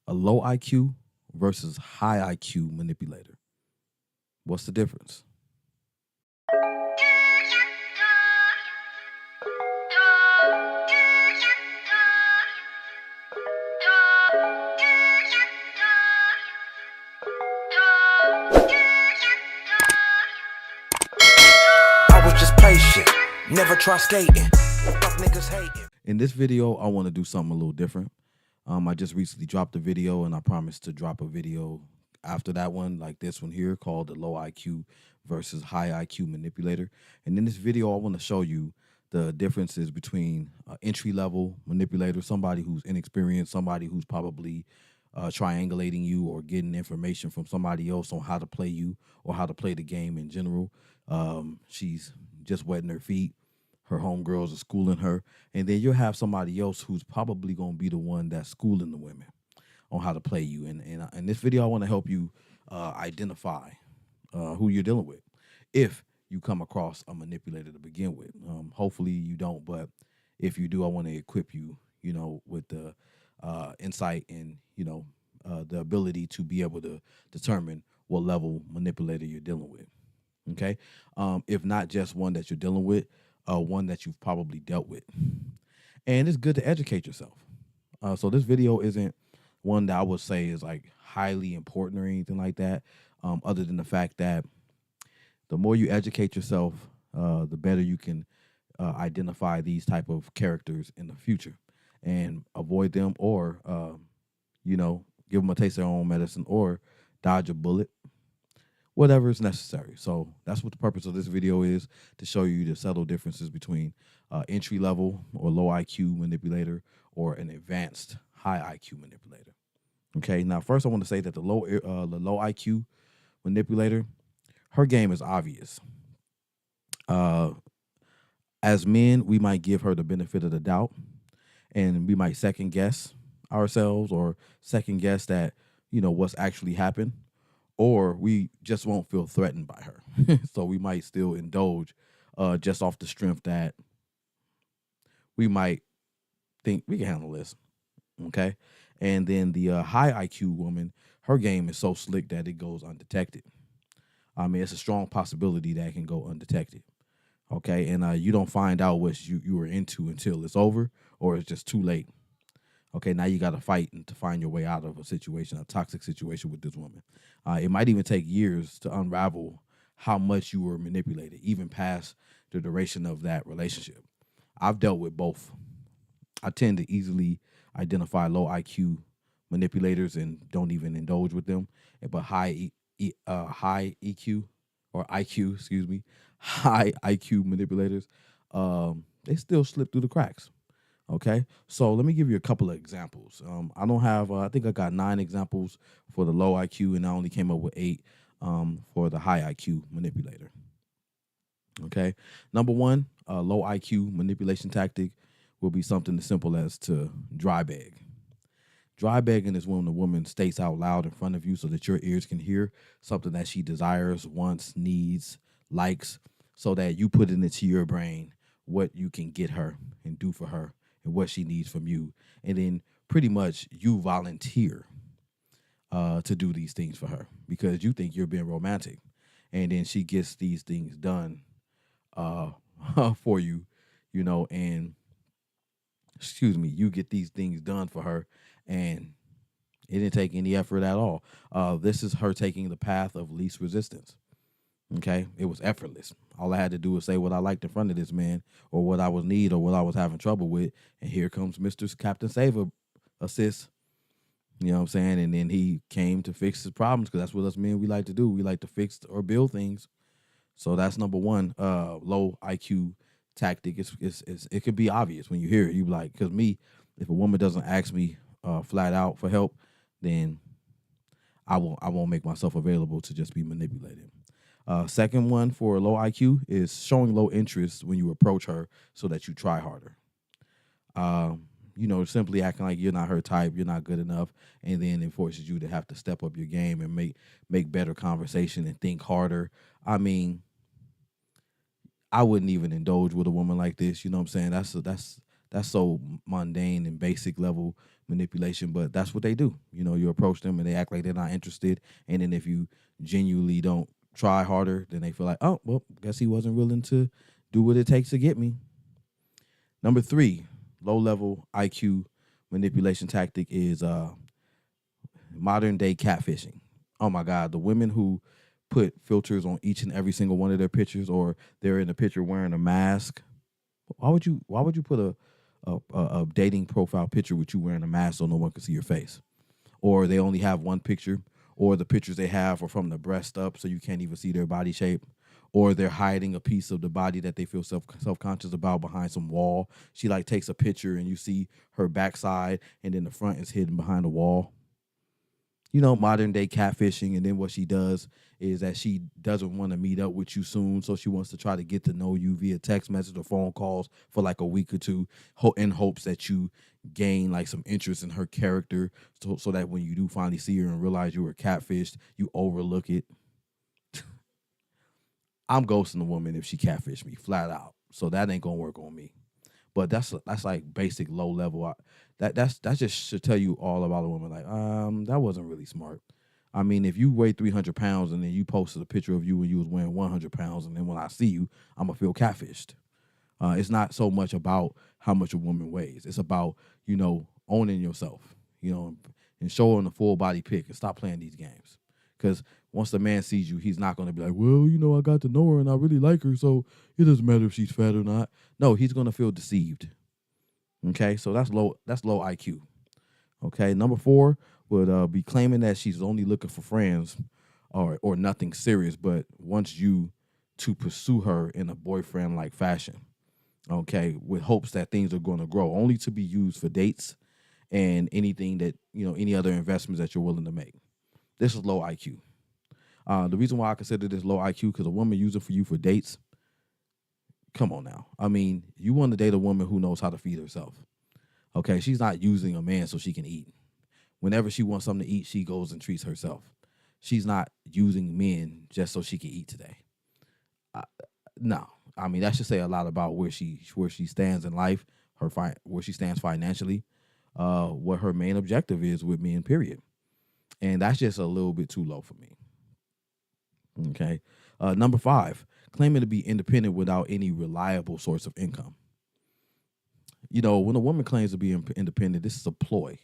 A low IQ versus high IQ manipulator. What's the difference? I was just patient, never try skating. Fuck niggas hating. In this video, I want to do something a little different. I just recently dropped a video, and I promised to drop a video after that one, like this one here, called the low IQ versus high IQ manipulator. And in this video, I want to show you the differences between entry level manipulator, somebody who's inexperienced, somebody who's probably triangulating you or getting information from somebody else on how to play you or how to play the game in general. She's just wetting her feet. Her homegirls are schooling her. And then you'll have somebody else who's probably going to be the one that's schooling the women on how to play you. And in this video, I want to help you identify who you're dealing with if you come across a manipulator to begin with. Hopefully you don't, but if you do, I want to equip you, with the insight and, the ability to be able to determine what level manipulator you're dealing with. Okay. If not just one that you're dealing with, one that you've probably dealt with. And it's good to educate yourself. So this video isn't one that I would say is like highly important or anything like that, other than the fact that the more you educate yourself, the better you can identify these type of characters in the future and avoid them, or give them a taste of their own medicine, or dodge a bullet, whatever is necessary. So that's what the purpose of this video is, to show you the subtle differences between entry level or low IQ manipulator or an advanced high IQ manipulator. Okay, now first I want to say that the low IQ manipulator, her game is obvious. As men, we might give her the benefit of the doubt, and we might second guess ourselves or second guess that, what's actually happened, or we just won't feel threatened by her. So we might still indulge just off the strength that we might think we can handle this. Okay. And then the high IQ woman, her game is so slick that it goes undetected. I mean, it's a strong possibility that it can go undetected. Okay. And you don't find out what you were into until it's over, or it's just too late. Okay, now you got to fight to find your way out of a situation, a toxic situation with this woman. It might even take years to unravel how much you were manipulated, even past the duration of that relationship. I've dealt with both. I tend to easily identify low IQ manipulators and don't even indulge with them. But high EQ or IQ, excuse me, high IQ manipulators, they still slip through the cracks. Okay, so let me give you a couple of examples. I don't have, I think I got 9 examples for the low IQ, and I only came up with 8 for the high IQ manipulator. Okay, number 1, low IQ manipulation tactic will be something as simple as to dry beg. Dry begging is when the woman states out loud in front of you so that your ears can hear something that she desires, wants, needs, likes, so that you put it into your brain what you can get her and do for her and what she needs from you. And then pretty much you volunteer to do these things for her because you think you're being romantic. And then she gets these things done for you, and you get these things done for her, and it didn't take any effort at all. This is her taking the path of least resistance. Okay, it was effortless. All I had to do was say what I liked in front of this man, or what I was need, or what I was having trouble with, and here comes Mr. Captain Saver assist. You know what I'm saying? And then he came to fix his problems, because that's what us men we like to do. We like to fix or build things. So that's number 1. Low IQ tactic. It can be obvious when you hear it. You be like, because me, if a woman doesn't ask me flat out for help, then I won't make myself available to just be manipulated. Second one for low IQ is showing low interest when you approach her so that you try harder. Simply acting like you're not her type, you're not good enough, and then it forces you to have to step up your game and make better conversation and think harder. I mean, I wouldn't even indulge with a woman like this. You know what I'm saying? That's so mundane and basic level manipulation, but that's what they do. You approach them and they act like they're not interested. And then if you genuinely don't try harder, then they feel like, oh, well, guess he wasn't willing to do what it takes to get me. Number three, low level IQ manipulation tactic is modern day catfishing. Oh my God, the women who put filters on each and every single one of their pictures, or they're in a picture wearing a mask. Why would you put a dating profile picture with you wearing a mask so no one can see your face? Or they only have one picture, or the pictures they have are from the breast up so you can't even see their body shape, or they're hiding a piece of the body that they feel self-conscious about behind some wall. She like takes a picture and you see her backside and then the front is hidden behind a wall. Modern day catfishing. And then what she does is that she doesn't want to meet up with you soon. So she wants to try to get to know you via text message or phone calls for like a week or two in hopes that you gain like some interest in her character. So that when you do finally see her and realize you were catfished, you overlook it. I'm ghosting a woman if she catfished me flat out. So that ain't going to work on me. But that's like basic low level. That just should tell you all about a woman. Like, that wasn't really smart. I mean, if you weigh 300 pounds and then you posted a picture of you when you was weighing 100 pounds, and then when I see you, I'm gonna feel catfished. It's not so much about how much a woman weighs. It's about owning yourself, and showing a full body pic and stop playing these games. Because once the man sees you, he's not going to be like, well, I got to know her and I really like her, so it doesn't matter if she's fat or not. No, he's going to feel deceived. Okay, so that's low IQ. Okay, number 4 would be claiming that she's only looking for friends or nothing serious, but wants you to pursue her in a boyfriend-like fashion. Okay, with hopes that things are going to grow, only to be used for dates and anything that, any other investments that you're willing to make. This is low IQ. The reason why I consider this low IQ, because a woman using for you for dates, come on now. I mean, you want to date a woman who knows how to feed herself. Okay, she's not using a man so she can eat. Whenever she wants something to eat, she goes and treats herself. She's not using men just so she can eat today. No, I mean that should say a lot about where she stands in life, where she stands financially, what her main objective is with men. Period. And that's just a little bit too low for me. Okay. Number 5, claiming to be independent without any reliable source of income. When a woman claims to be independent, this is a ploy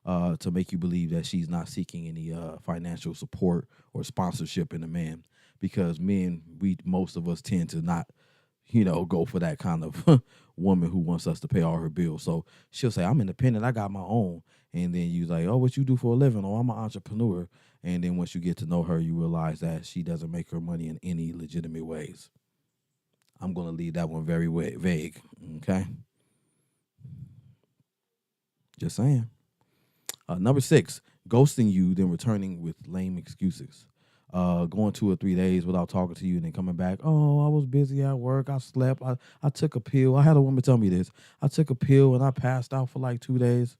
to make you believe that she's not seeking any financial support or sponsorship in a man. Because men, most of us tend to not, go for that kind of woman who wants us to pay all her bills. So she'll say, I'm independent, I got my own. And then you like, oh, what you do for a living? Oh, I'm an entrepreneur. And then once you get to know her, you realize that she doesn't make her money in any legitimate ways. I'm going to leave that one very vague, okay? Just saying. Number 6, ghosting you, then returning with lame excuses. Going 2 or 3 days without talking to you and then coming back. Oh, I was busy at work. I slept. I took a pill. I had a woman tell me this. I took a pill and I passed out for like 2 days.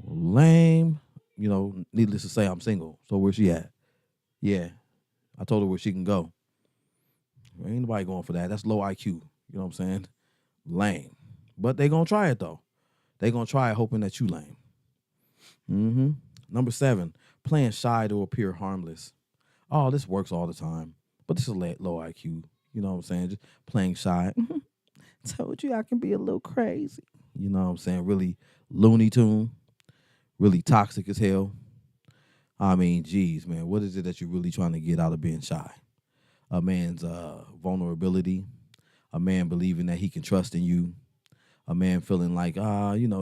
Lame. Needless to say, I'm single. So where's she at? Yeah. I told her where she can go. Ain't nobody going for that. That's low IQ. You know what I'm saying? Lame. But they going to try it, though. They going to try it hoping that you lame. Number 7, playing shy to appear harmless. Oh, this works all the time. But this is low IQ. You know what I'm saying? Just playing shy. Told you I can be a little crazy. You know what I'm saying? Really Looney Tune. Really toxic as hell. I mean, geez, man, what is it that you're really trying to get out of being shy? A man's vulnerability. A man believing that he can trust in you. A man feeling like,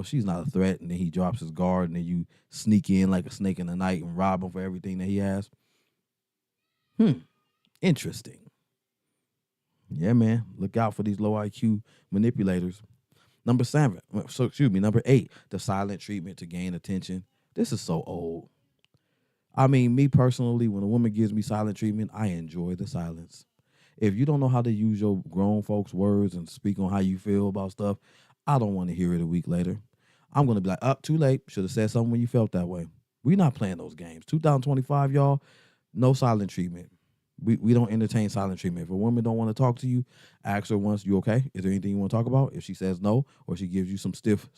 she's not a threat, and then he drops his guard, and then you sneak in like a snake in the night and rob him for everything that he has. Interesting. Yeah, man. Look out for these low IQ manipulators. Number 8, the silent treatment to gain attention. This is so old. I mean, me personally, when a woman gives me silent treatment, I enjoy the silence. If you don't know how to use your grown folks' words and speak on how you feel about stuff, I don't want to hear it a week later. I'm going to be like, too late. Should have said something when you felt that way. We're not playing those games. 2025, y'all, no silent treatment. We don't entertain silent treatment. If a woman don't want to talk to you, ask her once, you okay? Is there anything you want to talk about? If she says no, or she gives you some stiff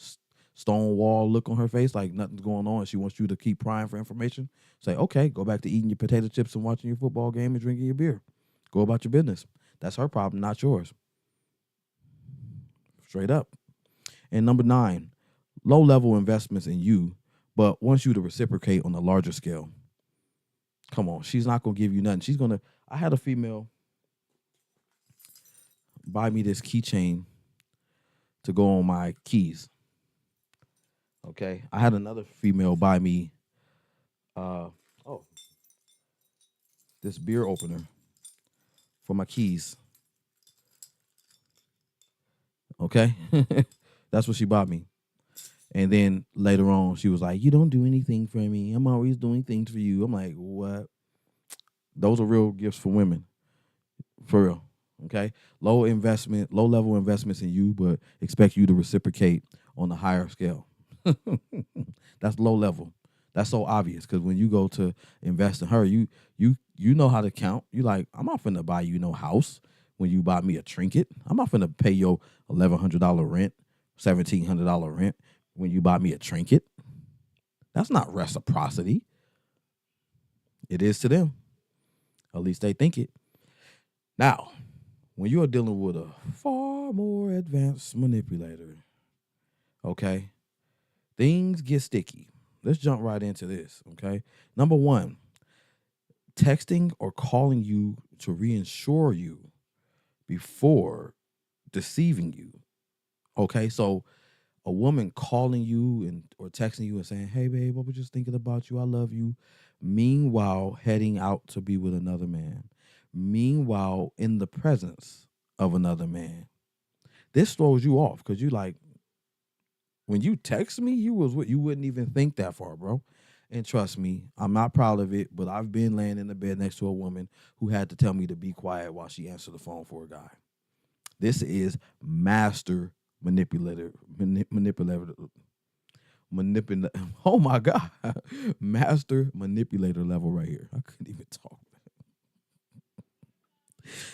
stone wall look on her face, like nothing's going on, and she wants you to keep prying for information, say, okay, go back to eating your potato chips and watching your football game and drinking your beer. Go about your business. That's her problem, not yours. Straight up. And number 9, low level investments in you, but wants you to reciprocate on a larger scale. Come on, she's not gonna give you nothing. She's gonna. I had a female buy me this keychain to go on my keys. Okay, I had another female buy me oh, this beer opener for my keys. Okay, that's what she bought me. And then later on, she was like, "You don't do anything for me. I'm always doing things for you." I'm like, "What?" Those are real gifts for women, for real. Okay, low level investments in you, but expect you to reciprocate on a higher scale. That's low level. That's so obvious because when you go to invest in her, you know how to count. You like, I'm not finna buy you no house when you buy me a trinket. I'm not finna pay your $1,100 rent, $1,700 rent when you buy me a trinket. That's not reciprocity. It is to them. At least they think it. Now, when you are dealing with a far more advanced manipulator, okay, things get sticky. Let's jump right into this, okay? Number 1, texting or calling you to reinsure you before deceiving you. Okay, so a woman calling you and or texting you and saying, "Hey babe, I was just thinking about you. I love you." Meanwhile, heading out to be with another man. Meanwhile, in the presence of another man. This throws you off because you like, when you text me, you wouldn't even think that far, bro. And trust me, I'm not proud of it, but I've been laying in the bed next to a woman who had to tell me to be quiet while she answered the phone for a guy. This is master manipulator. Oh my God, master manipulator level right here. I couldn't even talk.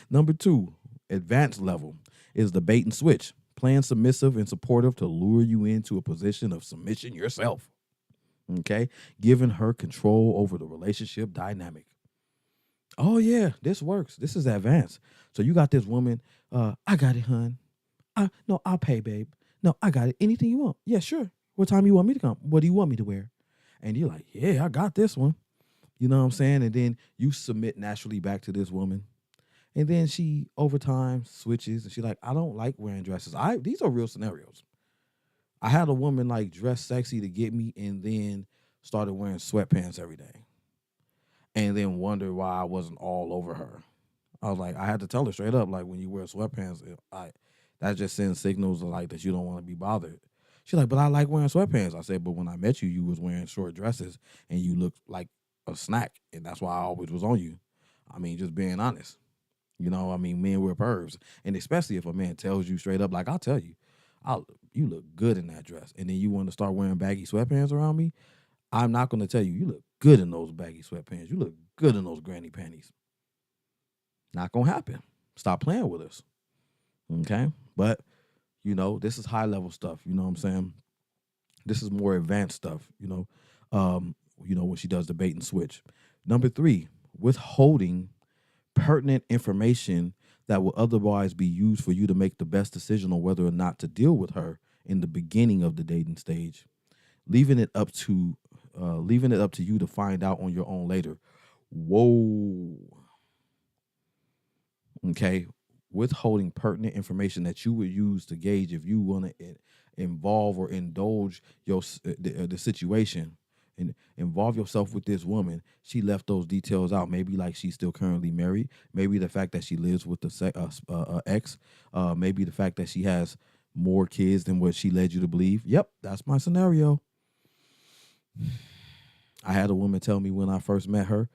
Number 2, advanced level is the bait and switch, playing submissive and supportive to lure you into a position of submission yourself. Okay, giving her control over the relationship dynamic. Oh yeah, this works. This is advanced. So you got this woman. I got it, hun. No, I'll pay, babe. No, I got it. Anything you want? Yeah, sure. What time you want me to come? What do you want me to wear? And you're like, yeah, I got this one. You know what I'm saying? And then you submit naturally back to this woman. And then she over time switches and she's like, I don't like wearing dresses. These are real scenarios. I had a woman like dress sexy to get me and then started wearing sweatpants every day. And then wonder why I wasn't all over her. I was like, I had to tell her straight up, like when you wear sweatpants, that just sends signals of like that you don't want to be bothered. She's like, but I like wearing sweatpants. I said, but when I met you, you was wearing short dresses and you looked like a snack, and that's why I always was on you. I mean, just being honest. You know, I mean, men wear pervs, and especially if a man tells you straight up, like I'll tell you, you look good in that dress, and then you want to start wearing baggy sweatpants around me. I'm not going to tell you, you look good in those baggy sweatpants. You look good in those granny panties. Not going to happen. Stop playing with us. Okay? But, this is high level stuff. You know what I'm saying? This is more advanced stuff, when she does the bait and switch. Number 3, withholding pertinent information that will otherwise be used for you to make the best decision on whether or not to deal with her in the beginning of the dating stage, leaving it up to you to find out on your own later. Whoa. Okay, withholding pertinent information that you would use to gauge if you want to involve or indulge the situation and involve yourself with this woman. She left those details out. Maybe like she's still currently married. Maybe the fact that she lives with the ex. Maybe the fact that she has more kids than what she led you to believe. Yep, that's my scenario. I had a woman tell me when I first met her.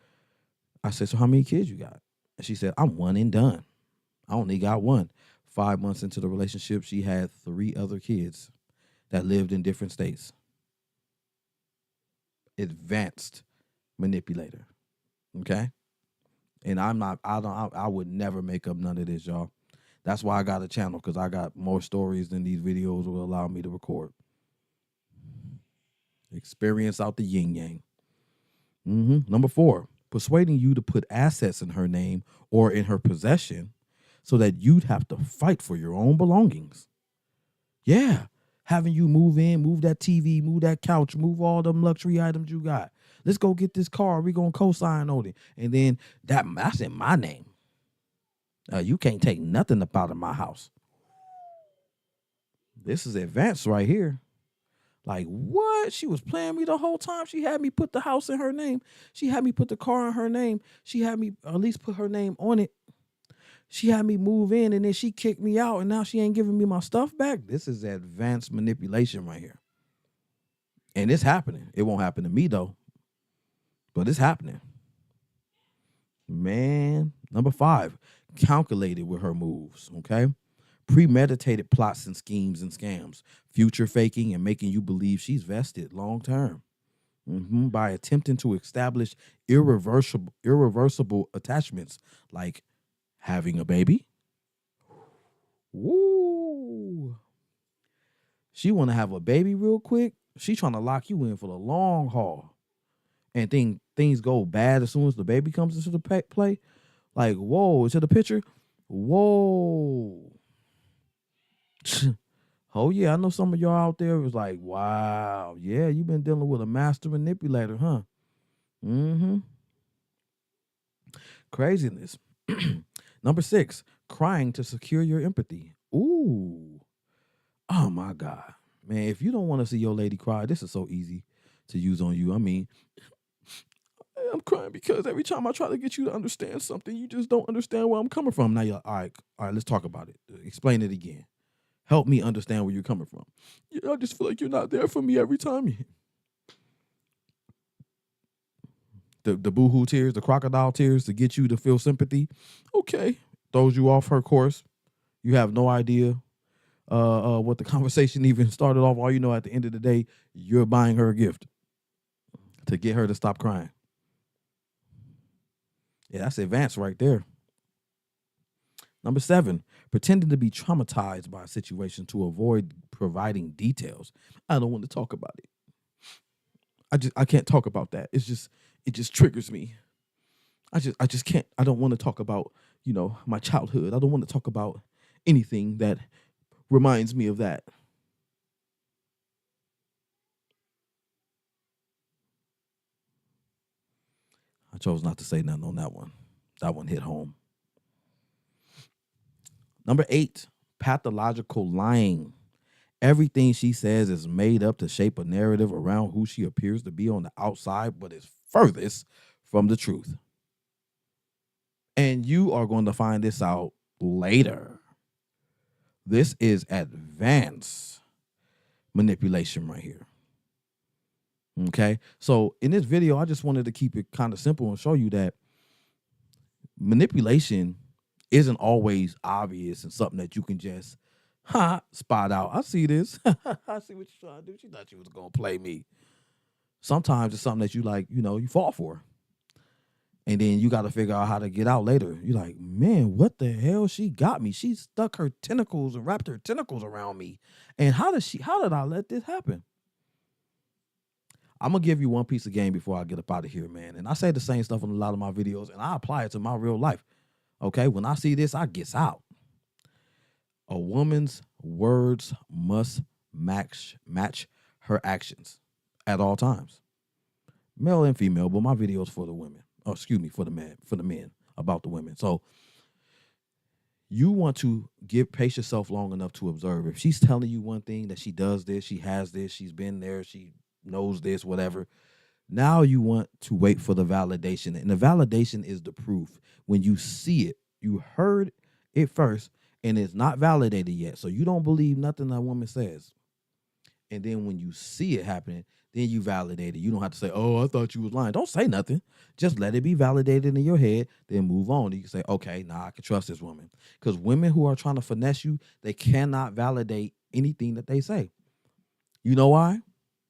I said, so how many kids you got? And she said, I'm one and done. I only got one. 5 months into the relationship, she had 3 other kids that lived in different states. Advanced manipulator. Okay? And I'm not. I would never make up none of this, y'all. That's why I got a channel, because I got more stories than these videos will allow me to record. Experience out the yin yang. Number 4, persuading you to put assets in her name or in her possession so that you'd have to fight for your own belongings. Yeah. Having you move in, move that TV, move that couch, move all them luxury items you got. Let's go get this car. We're going to co-sign on it. And then that's in my name. You can't take nothing up out of my house. This is advanced right here. Like, what? She was playing me the whole time. She had me put the house in her name. She had me put the car in her name. She had me at least put her name on it. She had me move in, and then she kicked me out, and now she ain't giving me my stuff back. This is advanced manipulation right here. And it's happening. It won't happen to me, though. But it's happening. Man. Number 5, calculated with her moves, okay? Premeditated plots and schemes and scams, future faking and making you believe she's vested long term. By attempting to establish irreversible attachments like having a baby. Woo. She want to have a baby real quick. She trying to lock you in for the long haul. And things go bad as soon as the baby comes into the play. Like, whoa, into the picture. Whoa. Oh, yeah, I know some of y'all out there was like, wow, yeah, you've been dealing with a master manipulator, huh? Craziness. Number 6, crying to secure your empathy. Ooh. Oh, my God. Man, if you don't want to see your lady cry, this is so easy to use on you. I mean, I'm crying because every time I try to get you to understand something, you just don't understand where I'm coming from. Now you're like, all right, let's talk about it. Explain it again. Help me understand where you're coming from. Yeah, I just feel like you're not there for me every time. The boohoo tears, the crocodile tears to get you to feel sympathy. Okay. Throws you off her course. You have no idea what the conversation even started off. All you know, at the end of the day, you're buying her a gift to get her to stop crying. Yeah, that's advanced right there. Number 7, pretending to be traumatized by a situation to avoid providing details. I don't want to talk about it. I can't talk about that. It just triggers me. I just can't. I don't want to talk about, my childhood. I don't want to talk about anything that reminds me of that. I chose not to say nothing on that one. That one hit home. Number 8, pathological lying. Everything she says is made up to shape a narrative around who she appears to be on the outside, but is furthest from the truth. And you are going to find this out later. This is advanced manipulation right here. Okay? So in this video, I just wanted to keep it kind of simple and show you that manipulation isn't always obvious and something that you can just spot out. I see this. I see what you're trying to do. She thought she was going to play me. Sometimes it's something that you like, you fall for. And then you got to figure out how to get out later. You're like, man, what the hell? She got me. She stuck her tentacles and wrapped her tentacles around me. And how did I let this happen? I'm going to give you one piece of game before I get up out of here, man. And I say the same stuff in a lot of my videos, and I apply it to my real life. Okay, when I see this, I gets out. A woman's words must match her actions at all times. Male and female, but my videos for the women. Oh, excuse me, for the men about the women. So you want to pace yourself long enough to observe. If she's telling you one thing, that she does this, she has this, she's been there, she knows this, whatever. Now you want to wait for the validation. And the validation is the proof. When you see it, you heard it first, and it's not validated yet. So you don't believe nothing that woman says. And then when you see it happening, then you validate it. You don't have to say, oh, I thought you was lying. Don't say nothing. Just let it be validated in your head, then move on. You can say, okay, nah, I can trust this woman. Because women who are trying to finesse you, they cannot validate anything that they say. You know why?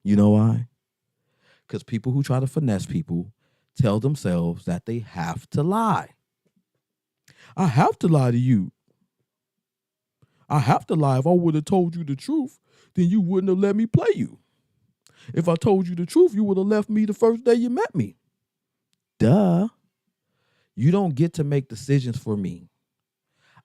Because people who try to finesse people tell themselves that they have to lie. I have to lie to you. I have to lie. If I would have told you the truth, then you wouldn't have let me play you. If I told you the truth, you would have left me the first day you met me. Duh. You don't get to make decisions for me.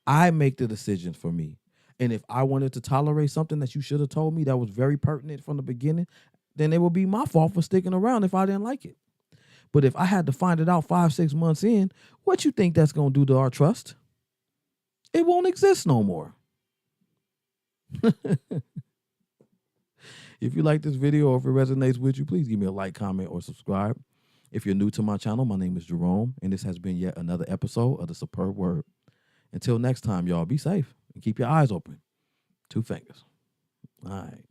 I make the decisions for me. And if I wanted to tolerate something that you should have told me that was very pertinent from the beginning, then it would be my fault for sticking around if I didn't like it. But if I had to find it out 5-6 months in, what you think that's going to do to our trust? It won't exist no more. If you like this video or if it resonates with you, please give me a like, comment, or subscribe. If you're new to my channel, my name is Jerome, and this has been yet another episode of The Superb Word. Until next time, y'all, be safe and keep your eyes open. 2 fingers. All right.